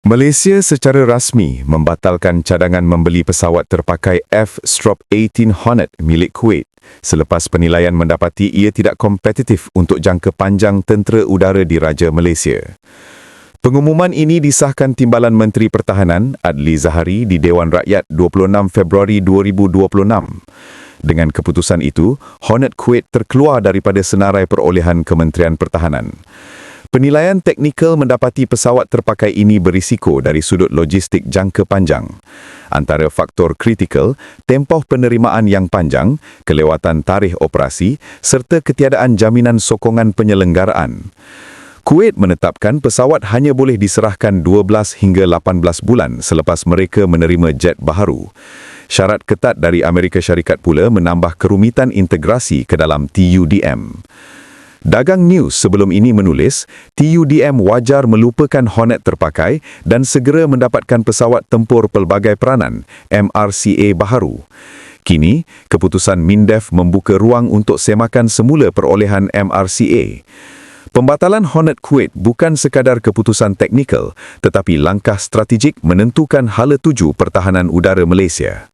Malaysia secara rasmi membatalkan cadangan membeli pesawat terpakai F-18 Hornet milik Kuwait selepas penilaian mendapati ia tidak kompetitif untuk jangka panjang tentera udara diraja Malaysia. Pengumuman ini disahkan Timbalan Menteri Pertahanan Adli Zahari di Dewan Rakyat 26 Februari 2026. Dengan keputusan itu, Hornet Kuwait terkeluar daripada senarai perolehan Kementerian Pertahanan. Penilaian teknikal mendapati pesawat terpakai ini berisiko dari sudut logistik jangka panjang. Antara faktor kritikal, tempoh penerimaan yang panjang, kelewatan tarikh operasi serta ketiadaan jaminan sokongan penyelenggaraan. Kuwait menetapkan pesawat hanya boleh diserahkan 12 hingga 18 bulan selepas mereka menerima jet baharu. Syarat ketat dari Amerika Syarikat pula menambah kerumitan integrasi ke dalam TUDM. Dagang News sebelum ini menulis, TUDM wajar melupakan Hornet terpakai dan segera mendapatkan pesawat tempur pelbagai peranan, MRCA baharu. Kini, keputusan MINDEF membuka ruang untuk semakan semula perolehan MRCA. Pembatalan Hornet Kuwait bukan sekadar keputusan teknikal, tetapi langkah strategik menentukan hala tuju pertahanan udara Malaysia.